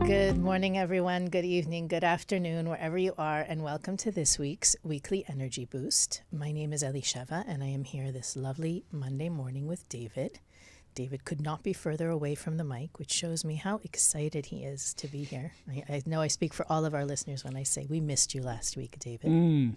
Good morning, everyone. Good evening, good afternoon, wherever you are, and welcome to this week's Weekly Energy Boost. My name is Elisheva, and I am here this lovely Monday morning with David. David could not be further away from the mic, which shows me how excited he is to be here. I know I speak for all of our listeners when I say we missed you last week, David.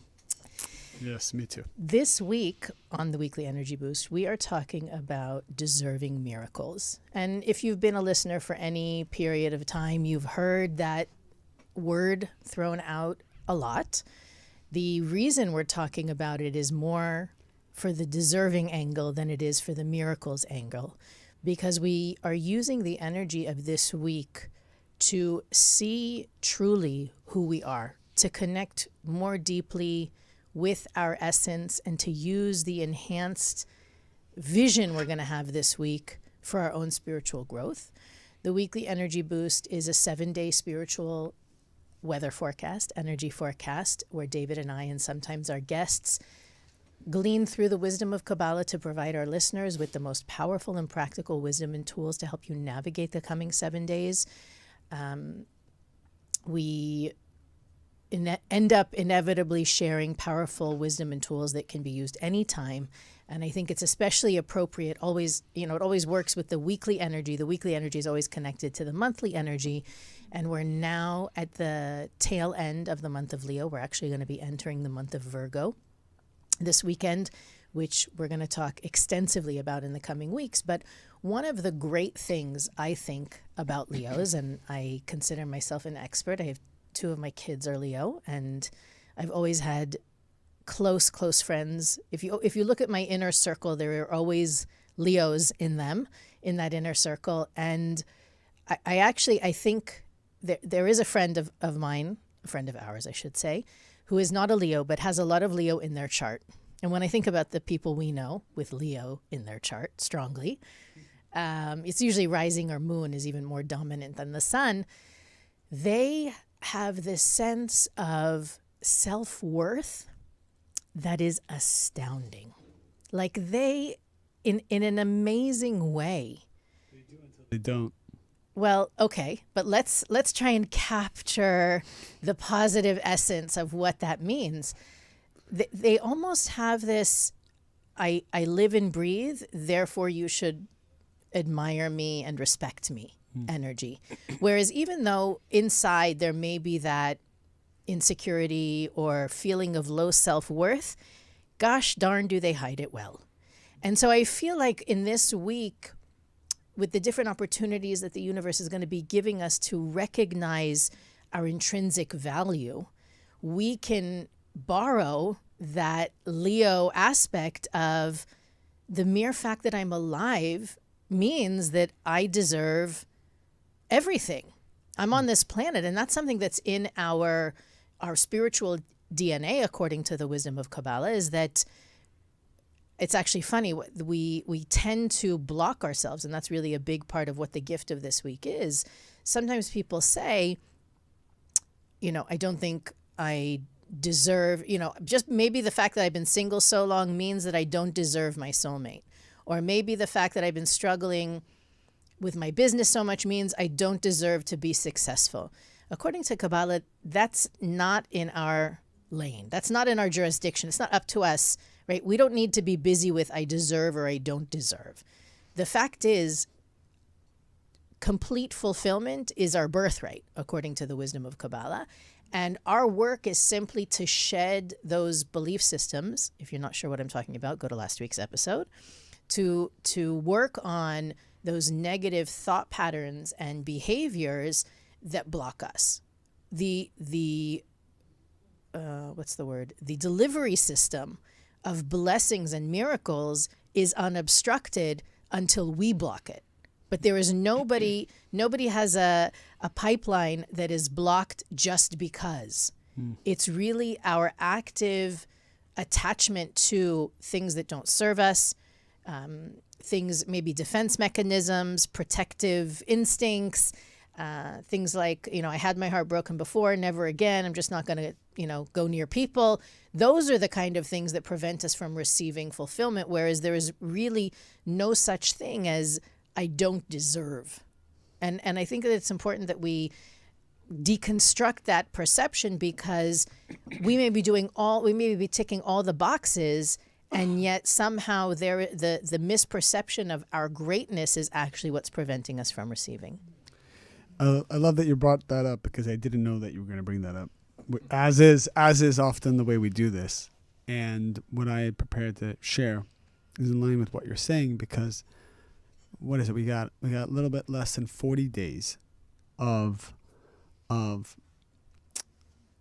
Yes, me too. This week on the Weekly Energy Boost, we are talking about deserving miracles. And if you've been a listener for any period of time, you've heard that word thrown out a lot. The reason we're talking about it is more for the deserving angle than it is for the miracles angle, because we are using the energy of this week to see truly who we are, to connect more deeply with our essence, and to use the enhanced vision we're going to have this week for our own spiritual growth. The Weekly Energy Boost is a 7-day spiritual weather forecast, energy forecast, where David and I, and sometimes our guests, glean through the wisdom of Kabbalah to provide our listeners with the most powerful and practical wisdom and tools to help you navigate the coming 7 days. We end up inevitably sharing powerful wisdom and tools that can be used anytime. And I think it's especially appropriate always, it always works with the weekly energy. The weekly energy is always connected to the monthly energy. And we're now at the tail end of the month of Leo. We're actually going to be entering the month of Virgo this weekend, which we're going to talk extensively about in the coming weeks. But one of the great things I think about Leos, and I consider myself an expert, I have 2 of my kids are Leo, and I've always had close friends. If you look at my inner circle, there are always Leos in that inner circle. And I think there is a friend of mine, a friend of ours, I should say, who is not a Leo, but has a lot of Leo in their chart. And when I think about the people we know with Leo in their chart strongly, it's usually rising or moon is even more dominant than the sun. They have this sense of self-worth that is astounding. Like they, in an amazing way. They do until they don't. Well, okay, but let's try and capture the positive essence of what that means. They almost have this, I live and breathe, therefore you should admire me and respect me energy. Whereas even though inside there may be that insecurity or feeling of low self-worth, gosh darn do they hide it well. And so I feel like in this week, with the different opportunities that the universe is going to be giving us to recognize our intrinsic value, we can borrow that Leo aspect of the mere fact that I'm alive means that I deserve everything. I'm on this planet, and that's something that's in our spiritual DNA, according to the wisdom of Kabbalah, is that it's actually funny. We tend to block ourselves, and that's really a big part of what the gift of this week is. Sometimes people say, I don't think I deserve, just maybe the fact that I've been single so long means that I don't deserve my soulmate. Or maybe the fact that I've been struggling with my business so much means I don't deserve to be successful. According to Kabbalah, that's not in our lane. That's not in our jurisdiction. It's not up to us, right? We don't need to be busy with I deserve or I don't deserve. The fact is, complete fulfillment is our birthright, according to the wisdom of Kabbalah. And our work is simply to shed those belief systems. If you're not sure what I'm talking about, go to last week's episode. To work on those negative thought patterns and behaviors that block us. The delivery system of blessings and miracles is unobstructed until we block it. But there is nobody has a pipeline that is blocked just because. It's really our active attachment to things that don't serve us, things, maybe defense mechanisms, protective instincts, things like, I had my heart broken before, never again. I'm just not going to, go near people. Those are the kind of things that prevent us from receiving fulfillment, whereas there is really no such thing as I don't deserve. And I think that it's important that we deconstruct that perception, because we may be ticking all the boxes, and yet somehow the misperception of our greatness is actually what's preventing us from receiving. I love that you brought that up, because I didn't know that you were going to bring that up. As is often the way we do this. And what I prepared to share is in line with what you're saying, because what is it? We got a little bit less than 40 days of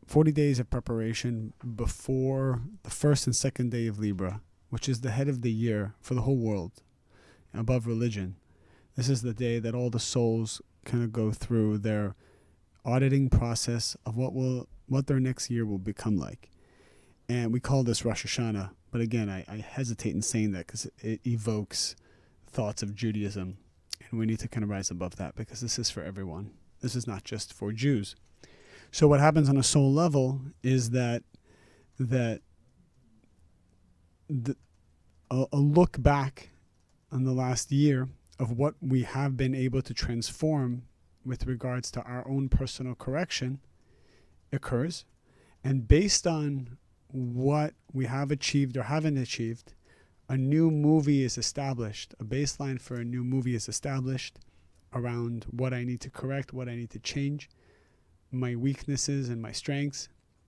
40 days of preparation before the first and second day of Libra, which is the head of the year for the whole world, above religion. This is the day that all the souls kind of go through their auditing process of what their next year will become like. And we call this Rosh Hashanah. But again, I hesitate in saying that because it evokes thoughts of Judaism. And we need to kind of rise above that, because this is for everyone. This is not just for Jews. So what happens on a soul level is that a look back on the last year of what we have been able to transform with regards to our own personal correction occurs. And based on what we have achieved or haven't achieved, a new movie is established. A baseline for a new movie is established around what I need to correct, what I need to change, my weaknesses and my strengths.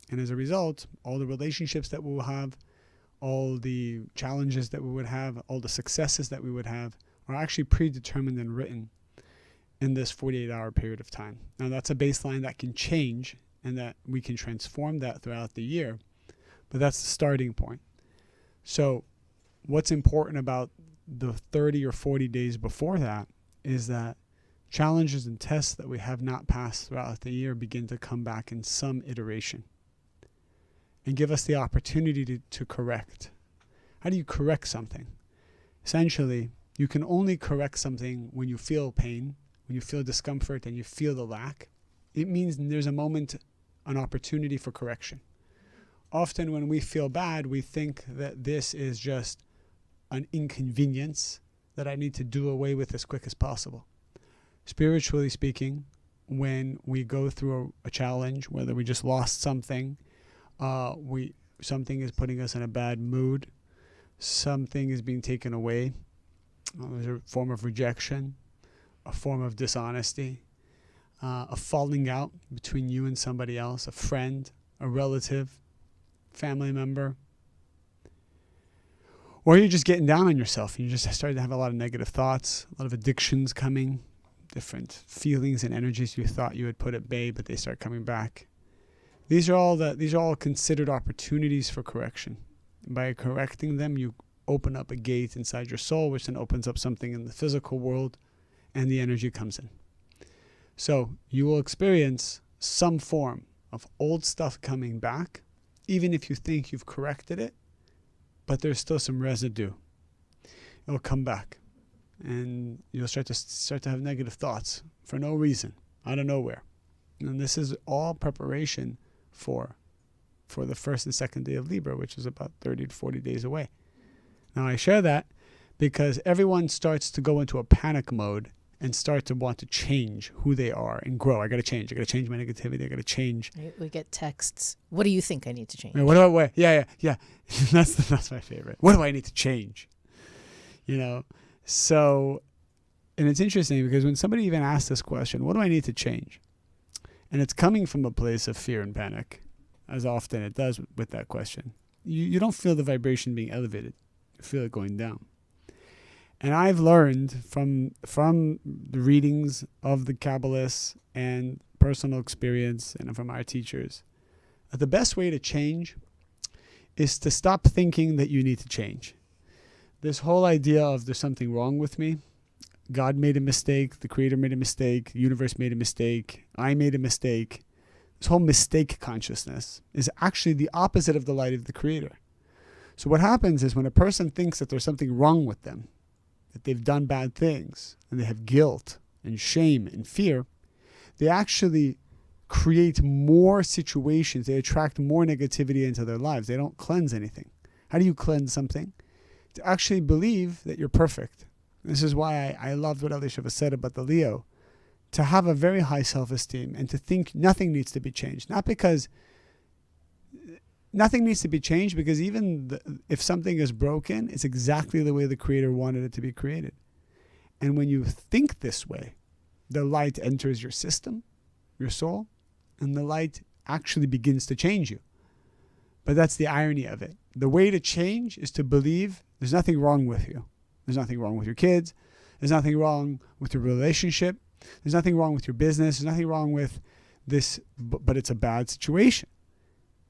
And as a result, all the relationships that we will have, all the challenges that we would have, all the successes that we would have are actually predetermined and written in this 48-hour period of time. Now, that's a baseline that can change and that we can transform that throughout the year, but that's the starting point. So what's important about the 30 or 40 days before that is that challenges and tests that we have not passed throughout the year begin to come back in some iteration and give us the opportunity to correct. How do you correct something? Essentially, you can only correct something when you feel pain, when you feel discomfort and you feel the lack. It means there's a moment, an opportunity for correction. Often when we feel bad, we think that this is just an inconvenience that I need to do away with as quick as possible. Spiritually speaking, when we go through a challenge, whether we just lost something, something is putting us in a bad mood, something is being taken away, there's a form of rejection, a form of dishonesty, a falling out between you and somebody else, a friend, a relative, family member, or you're just getting down on yourself and you just started to have a lot of negative thoughts, a lot of addictions coming, different feelings and energies you thought you had put at bay, but they start coming back. These are all considered opportunities for correction. By correcting them, you open up a gate inside your soul, which then opens up something in the physical world, and the energy comes in. So you will experience some form of old stuff coming back, even if you think you've corrected it, but there's still some residue. It will come back, and you'll start to have negative thoughts for no reason, out of nowhere. And this is all preparation for the first and second day of Libra, which is about 30 to 40 days away. Now, I share that because everyone starts to go into a panic mode and start to want to change who they are and grow. I got to change. I got to change my negativity. I got to change. We get texts. What do you think I need to change? What do I wear? Yeah. That's my favorite. What do I need to change? So, and it's interesting because when somebody even asks this question, what do I need to change? And it's coming from a place of fear and panic, as often it does with that question. You don't feel the vibration being elevated. You feel it going down. And I've learned from the readings of the Kabbalists and personal experience and from our teachers that the best way to change is to stop thinking that you need to change. This whole idea of there's something wrong with me, God made a mistake, the Creator made a mistake, the universe made a mistake, I made a mistake. This whole mistake consciousness is actually the opposite of the light of the Creator. So what happens is when a person thinks that there's something wrong with them, that they've done bad things, and they have guilt and shame and fear, they actually create more situations. They attract more negativity into their lives. They don't cleanse anything. How do you cleanse something? To actually believe that you're perfect. This is why I loved what Elisheva said about the Leo. to have a very high self-esteem and to think nothing needs to be changed. Not because nothing needs to be changed, because if something is broken, it's exactly the way the Creator wanted it to be created. And when you think this way, the light enters your system, your soul, and the light actually begins to change you. But that's the irony of it. The way to change is to believe there's nothing wrong with you. There's nothing wrong with your kids. There's nothing wrong with your relationship. There's nothing wrong with your business. There's nothing wrong with this, but it's a bad situation.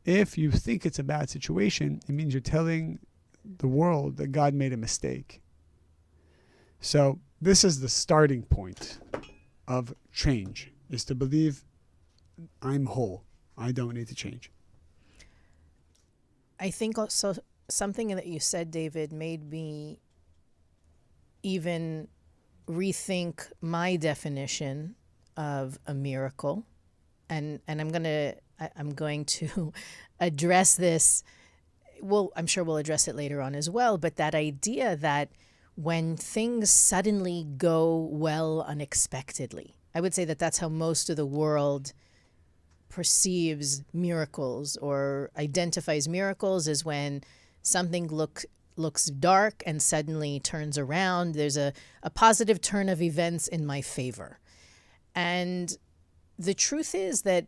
If you think it's a bad situation, it means you're telling the world that God made a mistake. So this is the starting point of change, is to believe I'm whole. I don't need to change. I think also something that you said, David, made me even rethink my definition of a miracle. And I'm going to address this. Well, I'm sure we'll address it later on as well. But that idea that when things suddenly go well unexpectedly, I would say that that's how most of the world perceives miracles or identifies miracles, is when something looks dark and suddenly turns around. There's a positive turn of events in my favor. And the truth is that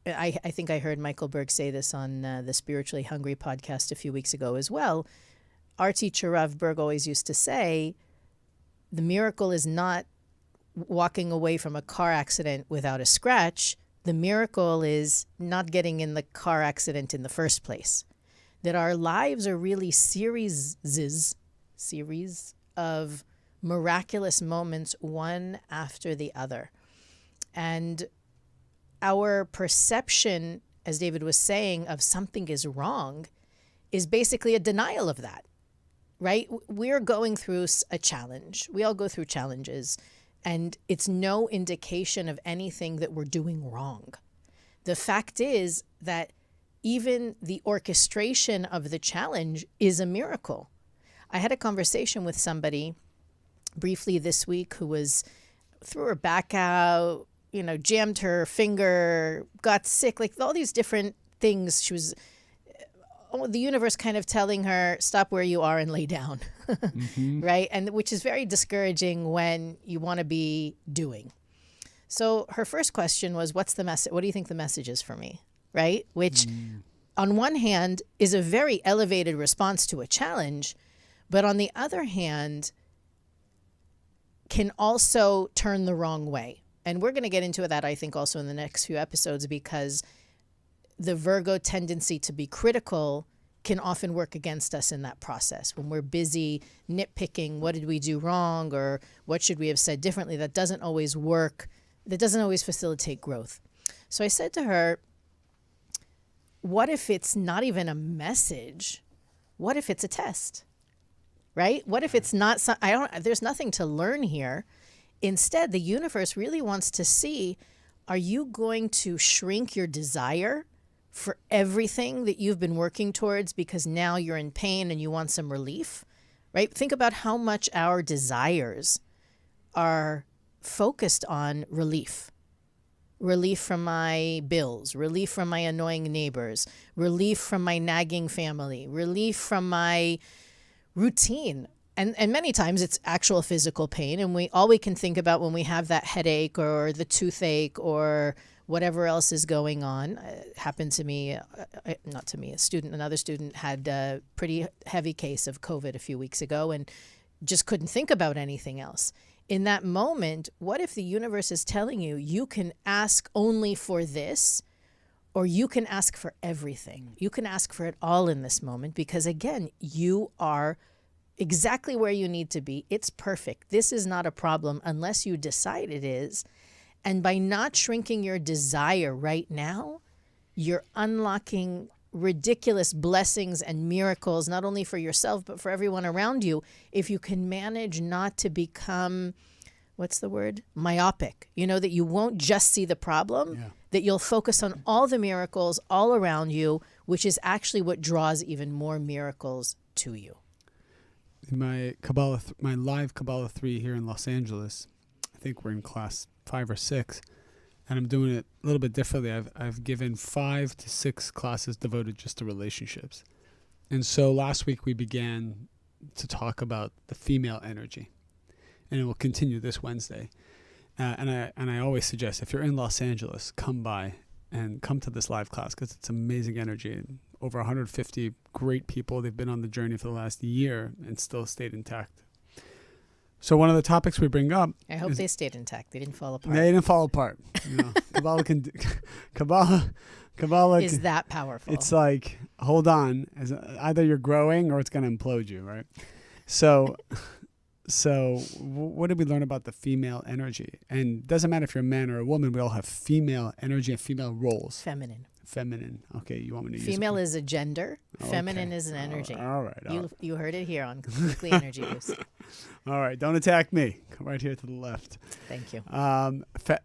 I think I heard Michael Berg say this on the Spiritually Hungry podcast a few weeks ago as well. Our teacher, Rav Berg, always used to say, the miracle is not walking away from a car accident without a scratch. The miracle is not getting in the car accident in the first place. That our lives are really series of miraculous moments, one after the other. And our perception, as David was saying, of something is wrong is basically a denial of that, right? We're going through a challenge. We all go through challenges, and it's no indication of anything that we're doing wrong. The fact is that even the orchestration of the challenge is a miracle. I had a conversation with somebody briefly this week who threw her back out, jammed her finger, got sick, like all these different things. She was, the universe kind of telling her, stop where you are and lay down, right? And which is very discouraging when you want to be doing. So her first question was, what's the message? What do you think the message is for me, right? Which on one hand is a very elevated response to a challenge, but on the other hand can also turn the wrong way. And we're going to get into that, I think, also in the next few episodes, because the Virgo tendency to be critical can often work against us in that process. When we're busy nitpicking, what did we do wrong, or what should we have said differently, that doesn't always work. That doesn't always facilitate growth. So I said to her, what if it's not even a message? What if it's a test? Right? What if it's not, there's nothing to learn here. Instead, the universe really wants to see, are you going to shrink your desire for everything that you've been working towards because now you're in pain and you want some relief, right? Think about how much our desires are focused on relief. Relief from my bills, relief from my annoying neighbors, relief from my nagging family, relief from my routine. And many times it's actual physical pain. And all we can think about when we have that headache or the toothache or whatever else is going on. Happened to me, not to me, another student had a pretty heavy case of COVID a few weeks ago and just couldn't think about anything else. In that moment, what if the universe is telling you, you can ask only for this, or you can ask for everything. You can ask for it all in this moment because, again, you are exactly where you need to be. It's perfect. This is not a problem unless you decide it is. And by not shrinking your desire right now, you're unlocking ridiculous blessings and miracles, not only for yourself, but for everyone around you. If you can manage not to become, what's the word? Myopic. That you won't just see the problem, that you'll focus on all the miracles all around you, which is actually what draws even more miracles to you. In my live Kabbalah 3 here in Los Angeles, think we're in class 5 or 6, and I'm doing it a little bit differently. I've given 5 to 6 classes devoted just to relationships. And so last week we began to talk about the female energy, and it will continue this Wednesday. And I always suggest, if you're in Los Angeles, come by and come to this live class, because it's amazing energy. And over 150 great people. They've been on the journey for the last year and still stayed intact. So one of the topics we bring up, I hope they stayed intact. They didn't fall apart. They didn't fall apart. You know, Kabbalah is that powerful. It's like, hold on, either you're growing or it's going to implode you, right? So what did we learn about the female energy? And it doesn't matter if you're a man or a woman, we all have female energy and female roles. Feminine. Okay, you want me to use female is a gender. Okay. Feminine is an energy. All right. You heard it here on Weekly Energy Boost. All right, don't attack me. Come right here to the left. Thank you.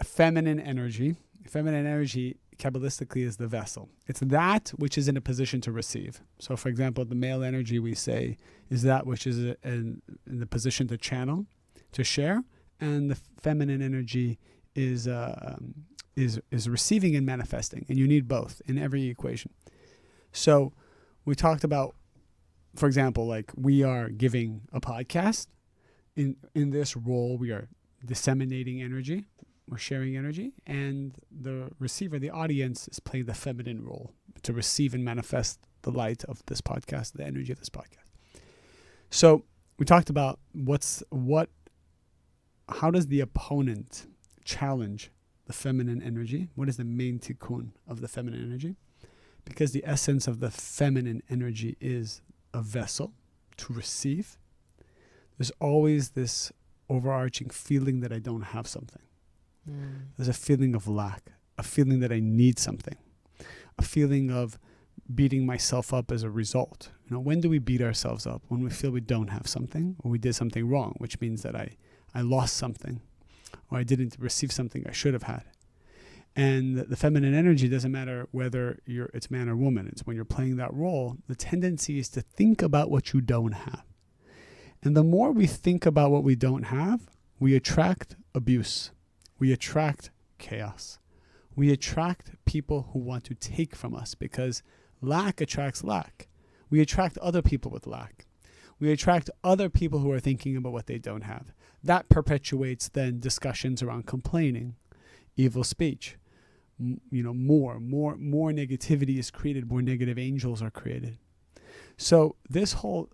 Feminine energy. Feminine energy, kabbalistically, is the vessel. It's that which is in a position to receive. So, for example, the male energy, we say, is that which is in the position to channel, to share, and the feminine energy is receiving and manifesting, and you need both in every equation. So we talked about, for example, like we are giving a podcast. In this role, we are disseminating energy, we're sharing energy, and the receiver, the audience, is playing the feminine role to receive and manifest the light of this podcast, the energy of this podcast. So we talked about how does the opponent challenge the feminine energy? What is the main tikkun of the feminine energy? Because the essence of the feminine energy is a vessel to receive. There's always this overarching feeling that I don't have something. There's a feeling of lack, a feeling that I need something, a feeling of beating myself up as a result. You know, when do we beat ourselves up? When we feel we don't have something, or we did something wrong, which means that I lost something, or I didn't receive something I should have had. And the feminine energy doesn't matter whether it's man or woman. It's when you're playing that role, the tendency is to think about what you don't have. And the more we think about what we don't have, we attract abuse. We attract chaos. We attract people who want to take from us, because lack attracts lack. We attract other people with lack. We attract other people who are thinking about what they don't have. That perpetuates then discussions around complaining, evil speech. More negativity is created. More negative angels are created. So this whole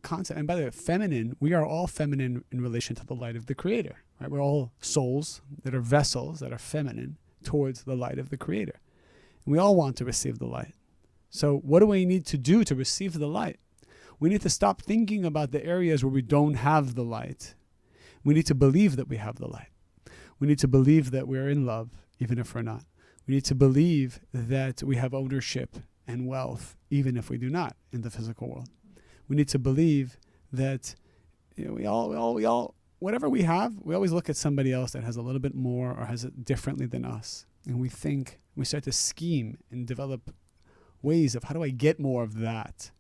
concept, and by the way, feminine, we are all feminine in relation to the light of the Creator. Right? We're all souls that are vessels that are feminine towards the light of the Creator. And we all want to receive the light. So what do we need to do to receive the light? We need to stop thinking about the areas where we don't have the light. We need to believe that we have the light. We need to believe that we're in love, even if we're not. We need to believe that we have ownership and wealth, even if we do not in the physical world. We need to believe that we all, whatever we have, we always look at somebody else that has a little bit more or has it differently than us. And we start to scheme and develop ways of, how do I get more of that?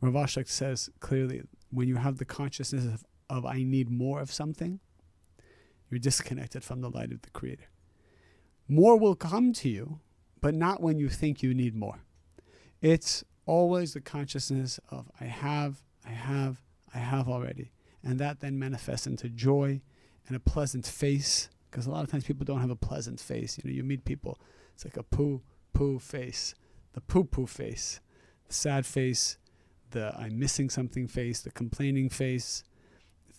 Rav Ashlag says clearly, when you have the consciousness of I need more of something, you're disconnected from the light of the Creator. More will come to you, but not when you think you need more. It's always the consciousness of I have already. And that then manifests into joy and a pleasant face, because a lot of times people don't have a pleasant face. You meet people, it's like a poo face, the poo face, the sad face, the I'm missing something face, the complaining face,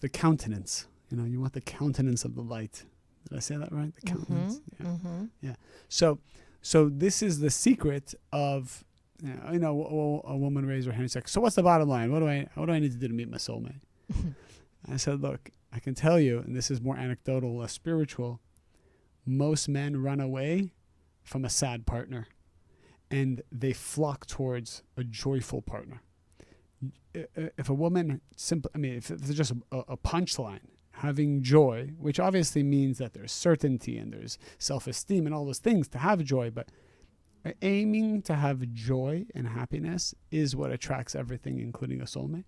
the countenance. You want the countenance of the light. Did I say that right? The countenance. Yeah. So this is the secret of, a woman raised her hand and said, so what's the bottom line? What do I need to do to meet my soulmate? I said, look, I can tell you, and this is more anecdotal, less spiritual, most men run away from a sad partner, and they flock towards a joyful partner. If a woman if it's just a punchline, having joy, which obviously means that there's certainty and there's self-esteem and all those things to have joy, but aiming to have joy and happiness is what attracts everything, including a soulmate.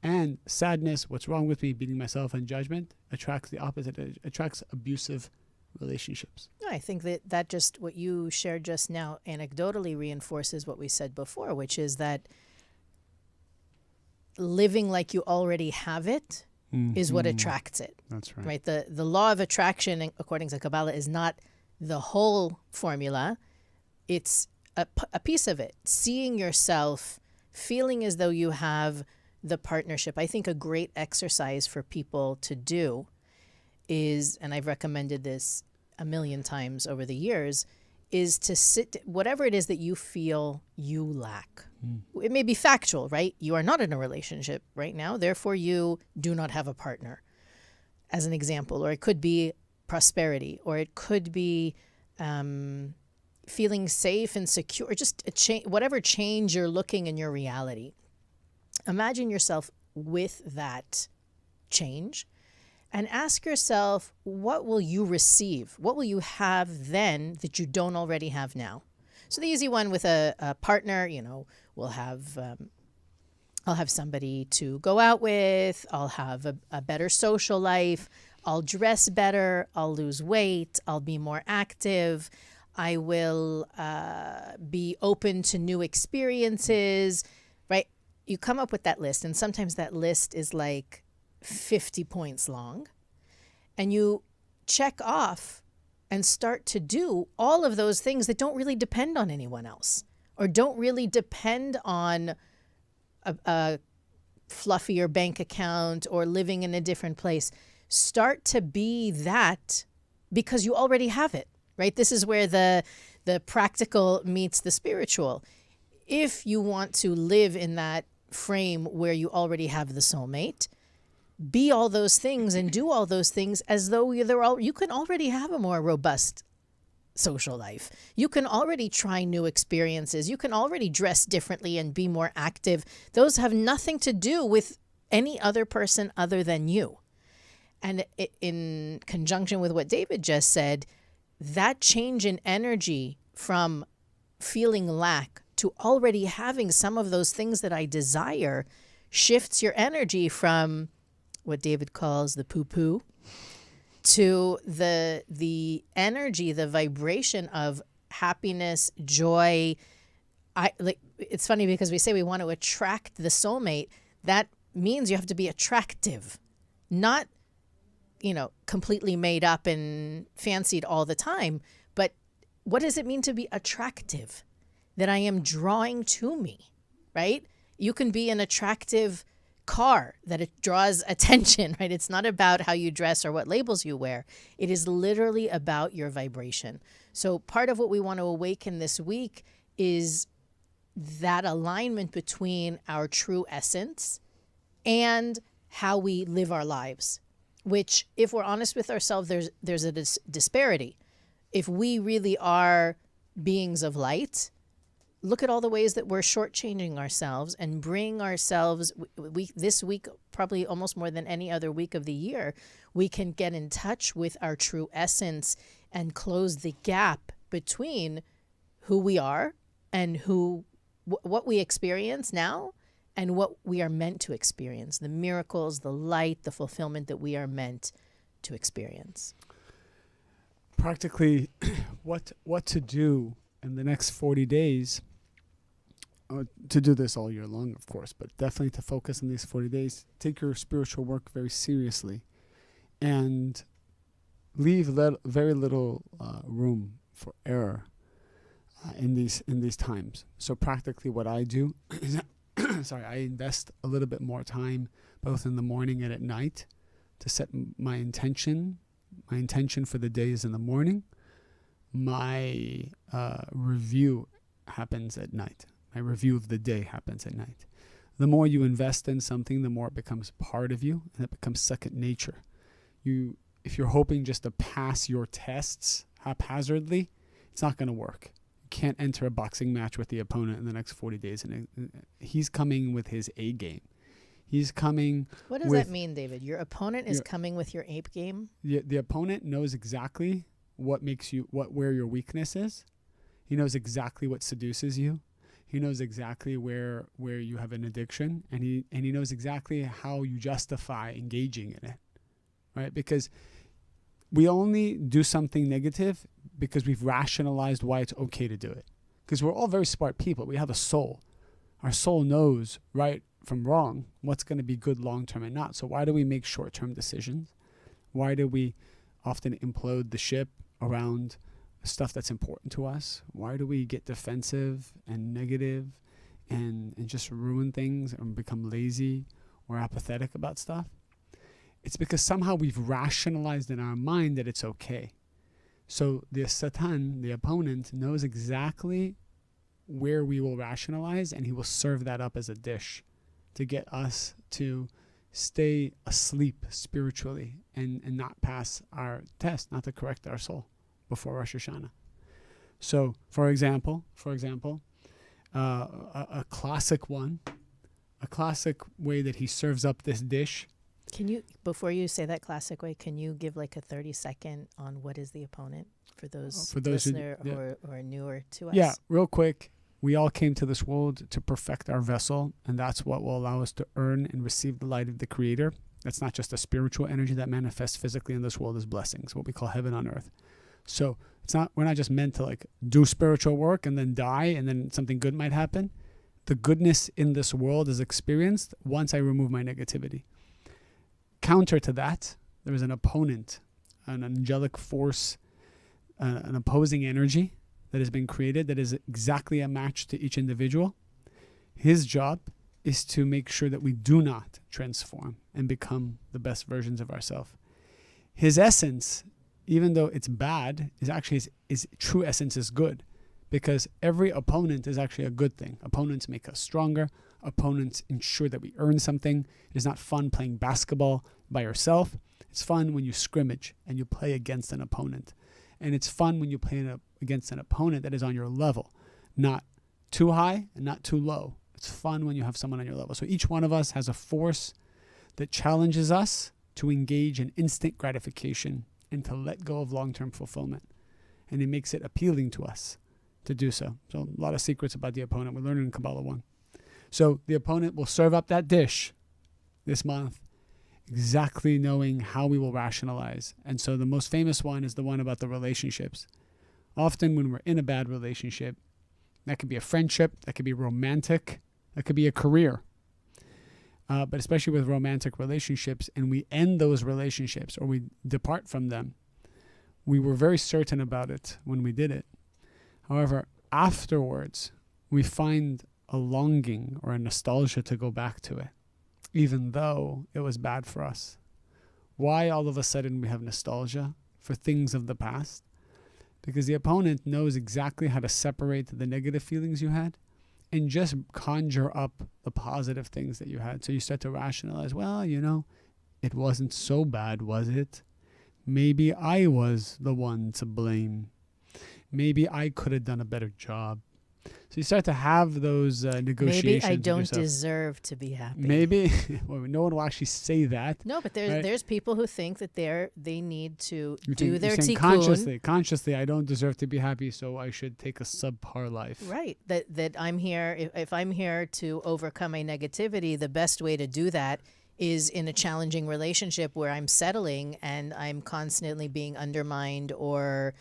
And sadness, what's wrong with me, beating myself, and judgment attracts the opposite. It attracts abusive relationships. No, I think that just what you shared just now anecdotally reinforces what we said before, which is that living like you already have it is what attracts it. That's right. Right? The law of attraction, according to Kabbalah, is not the whole formula. It's a piece of it. Seeing yourself, feeling as though you have the partnership. I think a great exercise for people to do is, and I've recommended this a million times over the years, is to sit, whatever it is that you feel you lack. It may be factual, right? You are not in a relationship right now, therefore you do not have a partner, as an example. Or it could be prosperity, or it could be feeling safe and secure, or just whatever change you're looking in your reality. Imagine yourself with that change and ask yourself, what will you receive? What will you have then that you don't already have now? So the easy one with a partner, we'll have, I'll have somebody to go out with. I'll have a better social life. I'll dress better. I'll lose weight. I'll be more active. I will be open to new experiences, right? You come up with that list, and sometimes that list is like 50 points long, and you check off and start to do all of those things that don't really depend on anyone else, or don't really depend on a fluffier bank account or living in a different place. Start to be that because you already have it, right? This is where the practical meets the spiritual. If you want to live in that frame where you already have the soulmate, be all those things and do all those things as though you can already have a more robust social life. You can already try new experiences. You can already dress differently and be more active. Those have nothing to do with any other person other than you. And in conjunction with what David just said, that change in energy from feeling lack to already having some of those things that I desire shifts your energy from what David calls the poo-poo to the energy, the vibration of happiness, joy. It's funny because we say we want to attract the soulmate. That means you have to be attractive, not, completely made up and fancied all the time. But what does it mean to be attractive? That I am drawing to me, right? You can be an attractive car, that it draws attention, right? It's not about how you dress or what labels you wear. It is literally about your vibration. So part of what we want to awaken this week is that alignment between our true essence and how we live our lives, which, if we're honest with ourselves, there's a disparity. If we really are beings of light, look at all the ways that we're shortchanging ourselves and bring ourselves, this week, probably almost more than any other week of the year, we can get in touch with our true essence and close the gap between who we are and what we experience now and what we are meant to experience, the miracles, the light, the fulfillment that we are meant to experience. Practically, what to do in the next 40 days, to do this all year long, of course, but definitely to focus on these 40 days, take your spiritual work very seriously and leave very little room for error in these times. So practically what I do is I invest a little bit more time both in the morning and at night to set my intention. My intention for the day is in the morning. My review happens at night. My review of the day happens at night. The more you invest in something, the more it becomes part of you, and it becomes second nature. If you're hoping just to pass your tests haphazardly, it's not going to work. You can't enter a boxing match with the opponent in the next 40 days. And he's coming with his A game. He's coming. What does that mean, David? Your opponent is coming with your ape game? The opponent knows exactly where your weakness is. He knows exactly what seduces you. He He knows exactly where you have an addiction, and he knows exactly how you justify engaging in it, right? Because we only do something negative because we've rationalized why it's okay to do it. Because we're all very smart people. We have a soul. Our soul knows right from wrong, what's going to be good long-term and not. So why do we make short-term decisions? Why do we often implode the ship around stuff that's important to us? Why do we get defensive and negative and just ruin things and become lazy or apathetic about stuff? It's because somehow we've rationalized in our mind that it's okay. So the Satan, the opponent, knows exactly where we will rationalize, and he will serve that up as a dish to get us to stay asleep spiritually and not pass our test, not to correct our soul before Rosh Hashanah. So, for example, a classic way that he serves up this dish. Can you, before you say that classic way, can you give like a 30-second on what is the opponent for those listeners who are newer to us? Yeah, real quick. We all came to this world to perfect our vessel, and that's what will allow us to earn and receive the light of the Creator. That's not just a spiritual energy that manifests physically in this world as blessings, what we call heaven on earth. So we're not just meant to like do spiritual work and then die and then something good might happen. The goodness in this world is experienced once I remove my negativity. Counter to that, there is an opponent, an angelic force, an opposing energy that has been created that is exactly a match to each individual. His job is to make sure that we do not transform and become the best versions of ourselves. His essence, even though it's bad, is actually his true essence is good, because every opponent is actually a good thing. Opponents make us stronger. Opponents ensure that we earn something. It is not fun playing basketball by yourself. It's fun when you scrimmage and you play against an opponent. And it's fun when you play against an opponent that is on your level, not too high and not too low. It's fun when you have someone on your level. So each one of us has a force that challenges us to engage in instant gratification and to let go of long-term fulfillment. And it makes it appealing to us to do so. So a lot of secrets about the opponent. We're learning in Kabbalah 1. So the opponent will serve up that dish this month, exactly knowing how we will rationalize. And so the most famous one is the one about the relationships. Often when we're in a bad relationship, that could be a friendship, that could be romantic, that could be a career. But especially with romantic relationships, and we end those relationships or we depart from them, we were very certain about it when we did it. However, afterwards, we find a longing or a nostalgia to go back to it, even though it was bad for us. Why all of a sudden we have nostalgia for things of the past? Because the opponent knows exactly how to separate the negative feelings you had and just conjure up the positive things that you had. So you start to rationalize, well, it wasn't so bad, was it? Maybe I was the one to blame. Maybe I could have done a better job. So you start to have those negotiations. Maybe I don't deserve to be happy. Maybe. Well, no one will actually say that. No, but there's people who think that they need to do their tikkun. Consciously, I don't deserve to be happy, so I should take a subpar life. Right. That I'm here, if I'm here to overcome my negativity, the best way to do that is in a challenging relationship where I'm settling and I'm constantly being undermined or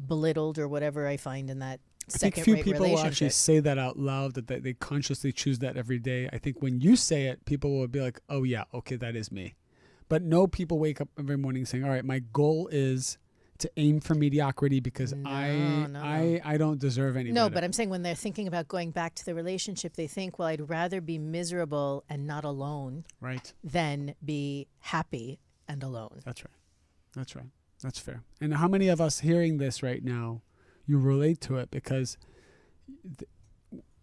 belittled or whatever I find in that second-rate relationship. I think few people will actually say that out loud, that they consciously choose that every day. I think when you say it, people will be like, oh yeah, okay, that is me. But no people wake up every morning saying, all right, my goal is to aim for mediocrity because I don't deserve any better. But I'm saying when they're thinking about going back to the relationship, they think, well, I'd rather be miserable and not alone than be happy and alone. That's right. That's fair. And how many of us hearing this right now, you relate to it? Because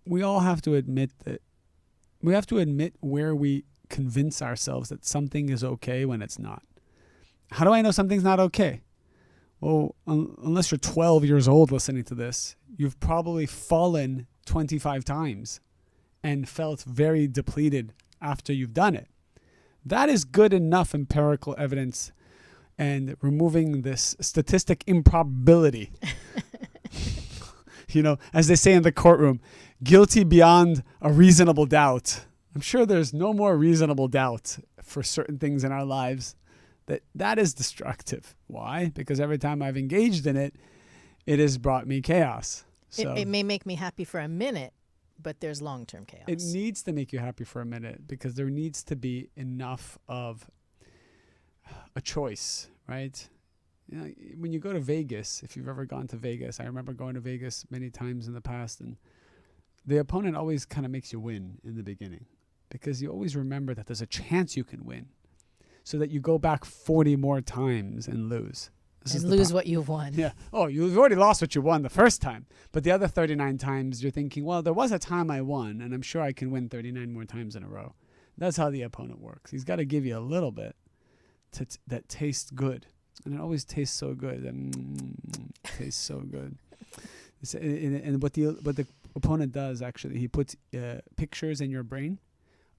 we all have to admit where we convince ourselves that something is okay when it's not. How do I know something's not okay? Well, unless you're 12 years old listening to this, you've probably fallen 25 times and felt very depleted after you've done it. That is good enough empirical evidence and removing this statistic improbability. as they say in the courtroom, guilty beyond a reasonable doubt. I'm sure there's no more reasonable doubt for certain things in our lives that is destructive. Why? Because every time I've engaged in it, it has brought me chaos. So It may make me happy for a minute, but there's long-term chaos. it needs to make you happy for a minute because there needs to be enough of a choice, right? When you go to Vegas, if you've ever gone to Vegas, I remember going to Vegas many times in the past, and the opponent always kind of makes you win in the beginning because you always remember that there's a chance you can win so that you go back 40 more times and lose. And lose what you've won. Yeah. Oh, you've already lost what you won the first time. But the other 39 times you're thinking, well, there was a time I won, and I'm sure I can win 39 more times in a row. That's how the opponent works. He's got to give you a little bit that tastes good. And it always tastes so good. Tastes so good. And what the opponent does, actually, he puts pictures in your brain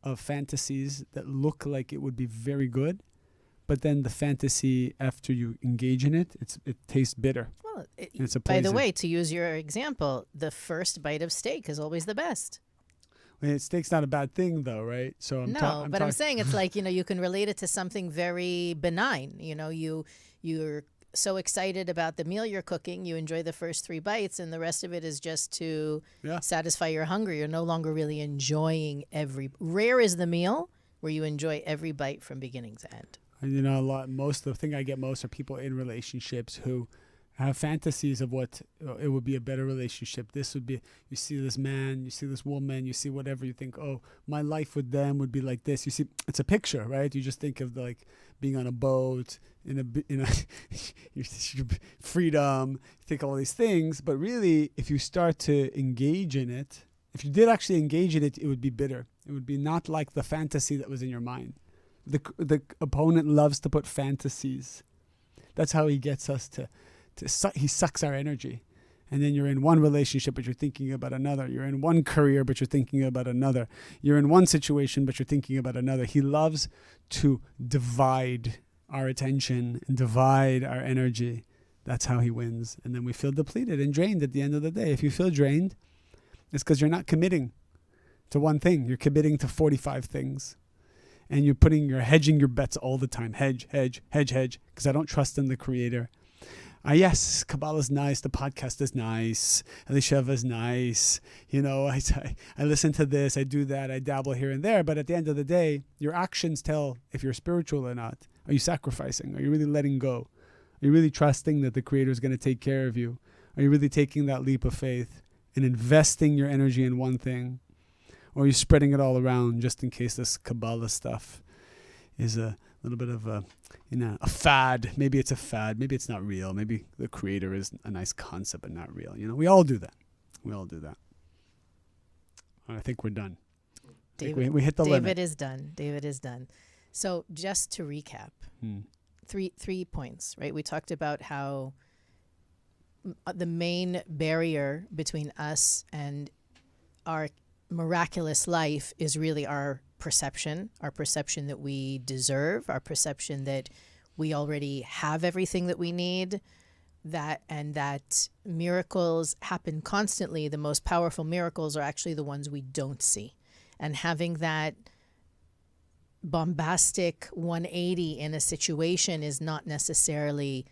of fantasies that look like it would be very good. But then the fantasy, after you engage in it, it tastes bitter. Well, it's a by poison. the way, to use your example, the first bite of steak is always the best. Steak's not a bad thing, though, right? So I'm saying it's like, you can relate it to something very benign. You're so excited about the meal you're cooking, you enjoy the first 3 bites, and the rest of it is just to satisfy your hunger. You're no longer really enjoying rare is the meal where you enjoy every bite from beginning to end. And the thing I get most are people in relationships who have fantasies of what it would be a better relationship. This would be, you see this man, you see this woman, you see whatever, you think, oh, my life with them would be like this. You see, it's a picture, right? You just think of like being on a boat, in a freedom, you think all these things. But really, if you start to engage in it, if you did actually engage in it, it would be bitter. It would be not like the fantasy that was in your mind. The opponent loves to put fantasies. That's how he gets us he sucks our energy. And then you're in one relationship, but you're thinking about another. You're in one career, but you're thinking about another. You're in one situation, but you're thinking about another. He loves to divide our attention and divide our energy. That's how he wins. And then we feel depleted and drained at the end of the day. If you feel drained, it's because you're not committing to one thing. You're committing to 45 things. And you're hedging your bets all the time. Hedge, because I don't trust in the creator. Yes, Kabbalah's nice. The podcast is nice. Elisheva is nice. I listen to this. I do that. I dabble here and there. But at the end of the day, your actions tell if you're spiritual or not. Are you sacrificing? Are you really letting go? Are you really trusting that the creator is going to take care of you? Are you really taking that leap of faith and investing your energy in one thing? Or are you spreading it all around just in case this Kabbalah stuff is a little bit of a fad? Maybe it's a fad. Maybe it's not real. Maybe the creator is a nice concept but not real. We all do that. I think we're done. We hit the limit. David is done. So just to recap, 3 points, right? We talked about how the main barrier between us and our miraculous life is really our perception that we deserve, our perception that we already have everything that we need, that miracles happen constantly. The most powerful miracles are actually the ones we don't see. And having that bombastic 180 in a situation is not necessarily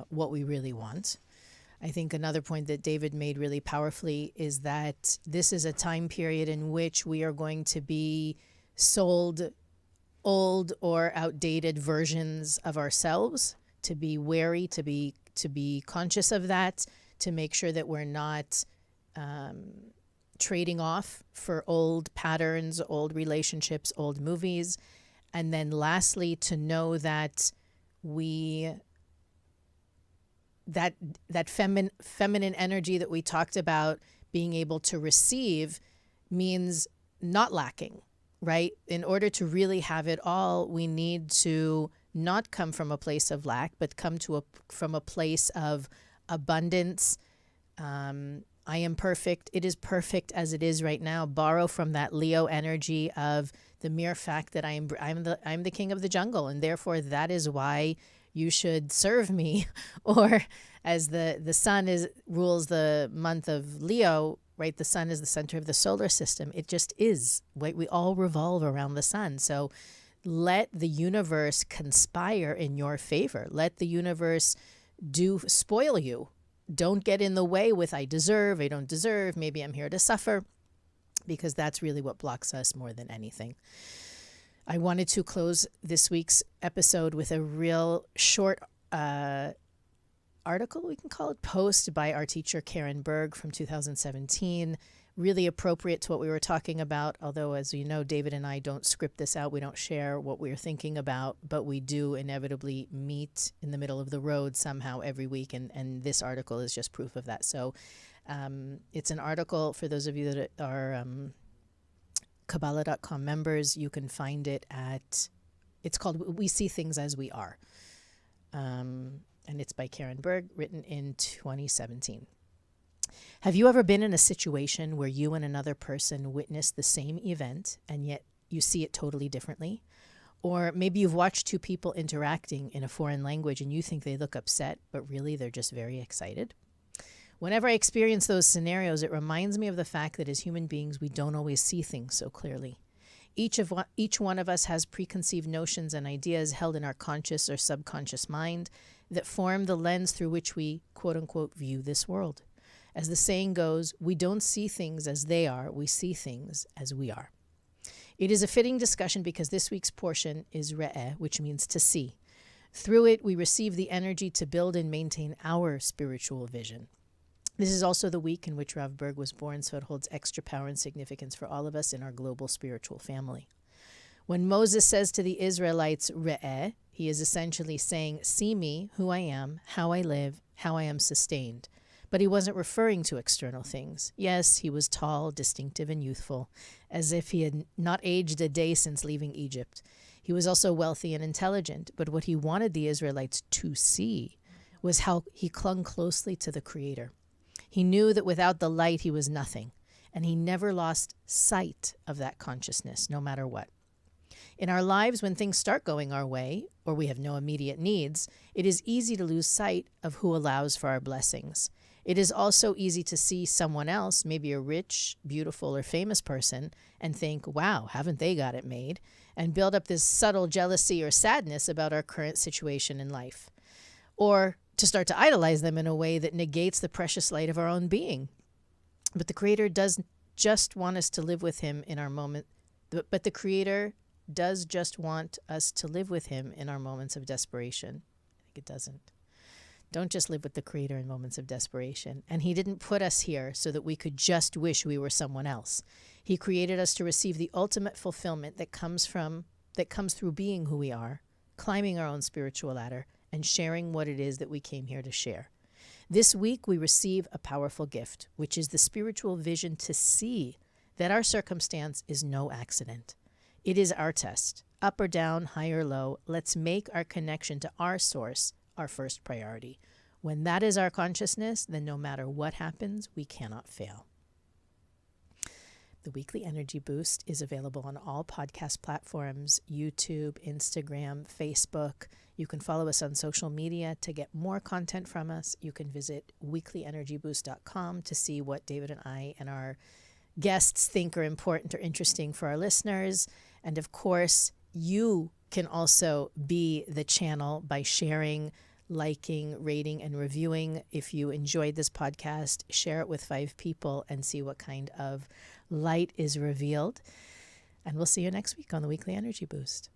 what we really want. I think another point that David made really powerfully is that this is a time period in which we are going to be sold old or outdated versions of ourselves, to be wary, to be conscious of that, to make sure that we're not trading off for old patterns, old relationships, old movies. And then lastly, to know that that feminine energy that we talked about being able to receive means not lacking, right? In order to really have it all, we need to not come from a place of lack, but come from a place of abundance. I am perfect. It is perfect as it is right now. Borrow from that Leo energy of the mere fact that I'm the king of the jungle, and therefore that is why you should serve me. Or as the sun rules the month of Leo, right? The sun is the center of the solar system. It just is. We all revolve around the sun. So let the universe conspire in your favor. Let the universe spoil you. Don't get in the way with I deserve, I don't deserve, maybe I'm here to suffer, because that's really what blocks us more than anything. I wanted to close this week's episode with a real short article, we can call it, post by our teacher Karen Berg from 2017. Really appropriate to what we were talking about, although, as you know, David and I don't script this out. We don't share what we're thinking about, but we do inevitably meet in the middle of the road somehow every week, and this article is just proof of that. So it's an article for those of you that are Kabbalah.com members. You can find it it's called We See Things as We Are. And it's by Karen Berg, written in 2017. Have you ever been in a situation where you and another person witnessed the same event and yet you see it totally differently? Or maybe you've watched two people interacting in a foreign language and you think they look upset, but really they're just very excited? Whenever I experience those scenarios, it reminds me of the fact that as human beings, we don't always see things so clearly. Each one of us has preconceived notions and ideas held in our conscious or subconscious mind that form the lens through which we, quote unquote, view this world. As the saying goes, we don't see things as they are, we see things as we are. It is a fitting discussion because this week's portion is re'eh, which means to see. Through it, we receive the energy to build and maintain our spiritual vision. This is also the week in which Rav Berg was born, so it holds extra power and significance for all of us in our global spiritual family. When Moses says to the Israelites, re'eh, he is essentially saying, see me, who I am, how I live, how I am sustained. But he wasn't referring to external things. Yes, he was tall, distinctive, and youthful, as if he had not aged a day since leaving Egypt. He was also wealthy and intelligent, but what he wanted the Israelites to see was how he clung closely to the Creator. He knew that without the light, he was nothing, and he never lost sight of that consciousness, no matter what. In our lives, when things start going our way, or we have no immediate needs, it is easy to lose sight of who allows for our blessings. It is also easy to see someone else, maybe a rich, beautiful, or famous person, and think, wow, haven't they got it made? And build up this subtle jealousy or sadness about our current situation in life. Or to start to idolize them in a way that negates the precious light of our own being. But the Creator does just want us to live with Him in our moment. But the Creator does just want us to live with Him in our moments of desperation. I think it doesn't. Don't just live with the Creator in moments of desperation. And He didn't put us here so that we could just wish we were someone else. He created us to receive the ultimate fulfillment that comes through being who we are, climbing our own spiritual ladder, and sharing what it is that we came here to share. This week we receive a powerful gift, which is the spiritual vision to see that our circumstance is no accident. It is our test. Up or down, high or low, let's make our connection to our source our first priority. When that is our consciousness, then no matter what happens, we cannot fail. The Weekly Energy Boost is available on all podcast platforms, YouTube, Instagram, Facebook. You can follow us on social media to get more content from us. You can visit weeklyenergyboost.com to see what David and I and our guests think are important or interesting for our listeners. And of course, you can also be the channel by sharing, liking, rating, and reviewing. If you enjoyed this podcast, share it with 5 people and see what kind of light is revealed. And we'll see you next week on the Weekly Energy Boost.